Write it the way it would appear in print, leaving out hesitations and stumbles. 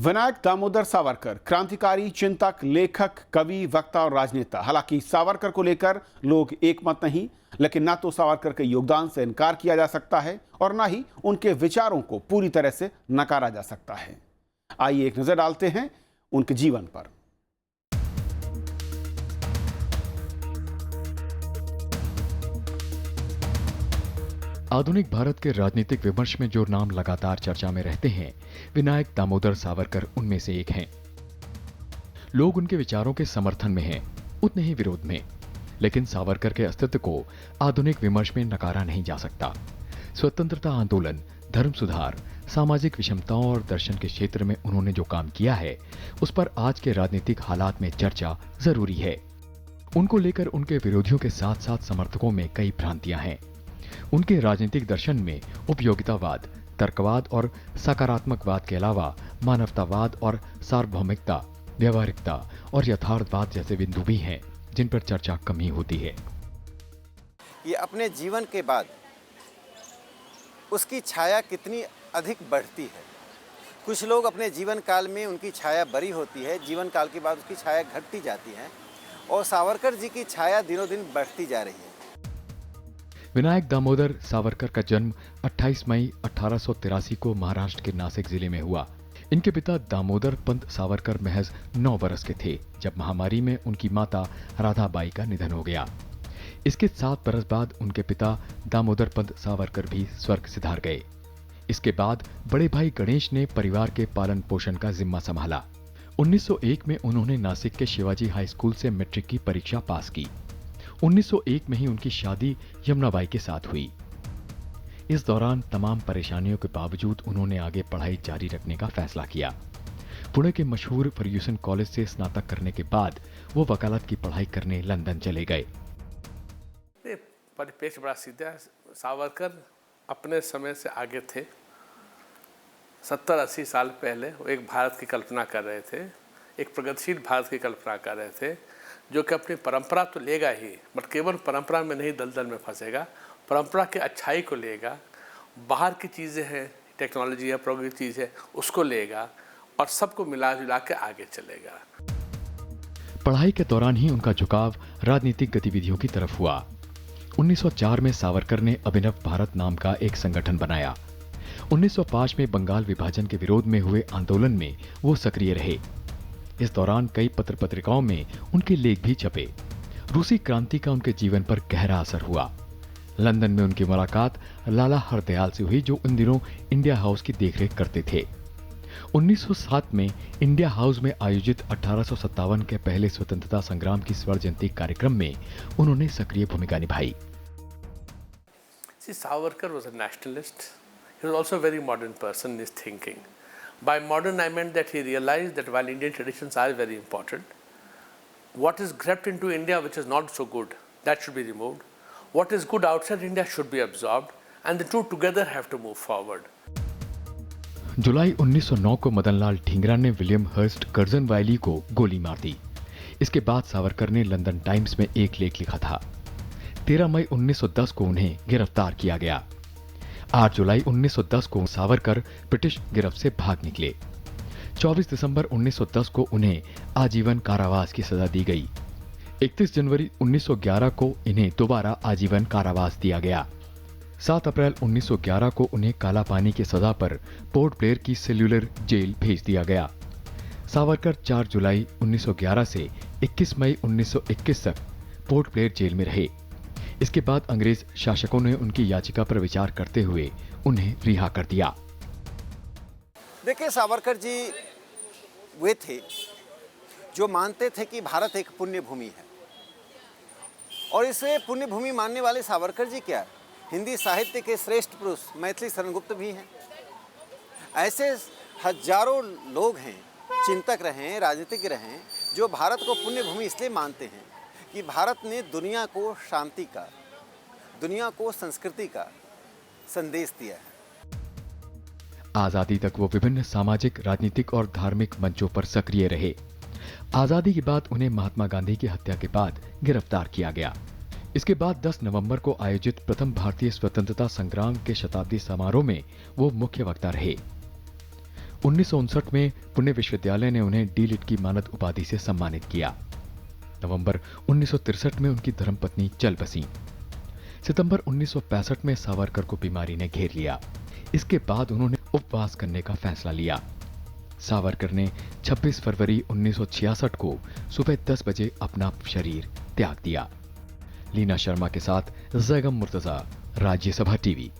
विनायक दामोदर सावरकर क्रांतिकारी, चिंतक, लेखक, कवि, वक्ता और राजनेता। हालांकि सावरकर को लेकर लोग एकमत नहीं, लेकिन ना तो सावरकर के योगदान से इनकार किया जा सकता है और ना ही उनके विचारों को पूरी तरह से नकारा जा सकता है। आइए एक नजर डालते हैं उनके जीवन पर। आधुनिक भारत के राजनीतिक विमर्श में जो नाम लगातार चर्चा में रहते हैं, विनायक दामोदर सावरकर उनमें से एक हैं। लोग उनके विचारों के समर्थन में हैं, उतने ही विरोध में। लेकिन सावरकर के अस्तित्व को आधुनिक विमर्श में नकारा नहीं जा सकता। स्वतंत्रता आंदोलन, धर्म सुधार, सामाजिक विषमताओं और दर्शन के क्षेत्र में उन्होंने जो काम किया है, उस पर आज के राजनीतिक हालात में चर्चा जरूरी है। उनको लेकर उनके विरोधियों के साथ साथ समर्थकों में कई भ्रांतियां हैं। उनके राजनीतिक दर्शन में उपयोगितावाद, तर्कवाद और सकारात्मकवाद के अलावा मानवतावाद और सार्वभौमिकता, व्यवहारिकता और यथार्थवाद जैसे बिंदु भी हैं, जिन पर चर्चा कम ही होती है। ये अपने जीवन के बाद उसकी छाया कितनी अधिक बढ़ती है। कुछ लोग अपने जीवन काल में उनकी छाया बड़ी होती है, जीवन काल के बाद उसकी छाया घटती जाती है, और सावरकर जी की छाया दिनों दिन बढ़ती जा रही है। विनायक दामोदर सावरकर का जन्म 28 मई 1883 को महाराष्ट्र के नासिक जिले में हुआ। इनके पिता दामोदर पंत सावरकर महज 9 वर्ष के थे जब महामारी में उनकी माता राधाबाई का निधन हो गया। इसके 7 वर्ष बाद उनके पिता दामोदर पंत सावरकर भी स्वर्ग सिधार गए। इसके बाद बड़े भाई गणेश ने परिवार के पालन पोषण का जिम्मा संभाला। 1901 में उन्होंने नासिक के शिवाजी हाई स्कूल से मैट्रिक की परीक्षा पास की। 1901 में ही उनकी शादी यमुनाबाई के साथ हुई। इस दौरान तमाम परेशानियों के बावजूद उन्होंने आगे पढ़ाई जारी रखने का फैसला किया। पुणे के मशहूर फर्ग्यूसन कॉलेज से स्नातक करने के बाद वो वकालत की पढ़ाई करने लंदन चले गए। परिपेक्ष बड़ा सीधा है। सावरकर अपने समय से आगे थे। 70-80 साल पहले वो एक भारत की कल्पना कर रहे थे, एक प्रगतिशील भारत की कल्पना कर रहे थे, जो कि अपनी परंपरा तो लेगा ही, बट केवल परंपरा में नहीं दलदल में फंसेगा, परंपरा के अच्छाई को लेगा, बाहर की चीज़ें हैं, टेक्नोलॉजी है, प्रौद्योगिकी चीज़ है, उसको लेगा और सबको मिला जुला के आगे चलेगा। पढ़ाई के दौरान ही उनका झुकाव राजनीतिक गतिविधियों की तरफ हुआ। 1904 में सावरकर ने अभिनव भारत नाम का एक संगठन बनाया। 1905 में बंगाल विभाजन के विरोध में हुए आंदोलन में वो सक्रिय रहे। इस दौरान कई पत्र पत्रिकाओं में उनके लेख भी छपे। रूसी क्रांति का उनके जीवन पर गहरा असर हुआ। लंदन में उनकी मुलाकात लाला हरदयाल से हुई, जो उन दिनों इंडिया हाउस की देखरेख करते थे। 1907 में इंडिया हाउस में आयोजित 1857 के पहले स्वतंत्रता संग्राम की स्वर्ण जयंती कार्यक्रम में उन्होंने सक्रिय भूमिका निभाई। Savarkar was a nationalist. He was also a very modern person in his thinking. By modern, I meant that he realized that while Indian traditions are very important, what is crept into India which is not so good, that should be removed. What is good outside India should be absorbed, and the two together have to move forward. जुलाई 1909 को मदनलाल ढींगरा ने William Hearst Curzon Wyllie को गोली मार दी। इसके बाद सावरकर ने London times में एक लेख लिखा था। 13 मई 1910 को उन्हें गिरफ्तार किया गया। 8 जुलाई 1910 को सावरकर ब्रिटिश गिरफ्त से भाग निकले। 24 दिसंबर 1910 को उन्हें आजीवन कारावास की सजा दी गई। 31 जनवरी 1911 को इन्हें दोबारा आजीवन कारावास दिया गया। 7 अप्रैल 1911 को उन्हें काला पानी की सजा पर पोर्ट ब्लेयर की सेल्यूलर जेल भेज दिया गया। सावरकर 4 जुलाई 1911 से 21 मई 1921 तक पोर्ट ब्लेयर जेल में रहे। इसके बाद अंग्रेज शासकों ने उनकी याचिका पर विचार करते हुए उन्हें रिहा कर दिया। देखिए, सावरकर जी वे थे जो मानते थे कि भारत एक पुण्य भूमि है, और इसे पुण्य भूमि मानने वाले सावरकर जी क्या, हिंदी साहित्य के श्रेष्ठ पुरुष मैथिली शरणगुप्त भी हैं। ऐसे हजारों लोग हैं, चिंतक रहे, राजनीतिज्ञ रहे, जो भारत को पुण्य भूमि इसलिए मानते हैं कि भारत ने दुनिया को शांति का, दुनिया को संस्कृति का संदेश दिया है। आजादी तक वो विभिन्न सामाजिक, राजनीतिक और धार्मिक मंचों पर सक्रिय रहे। आजादी के बाद उन्हें महात्मा गांधी की हत्या के बाद गिरफ्तार किया गया। इसके बाद 10 नवंबर को आयोजित प्रथम भारतीय स्वतंत्रता संग्राम के शताब्दी समारोह में वो मुख्य वक्ता रहे। 1959 में पुणे विश्वविद्यालय ने उन्हें डी.लिट की मानद उपाधि से सम्मानित किया। नवंबर 1963 में उनकी धर्मपत्नी चल बसी। सितंबर 1965 में सावरकर को बीमारी ने घेर लिया। इसके बाद उन्होंने उपवास करने का फैसला लिया। सावरकर ने 26 फरवरी 1966 को सुबह 10 बजे अपना शरीर त्याग दिया। लीना शर्मा के साथ जैगम मुर्तजा, राज्यसभा टीवी।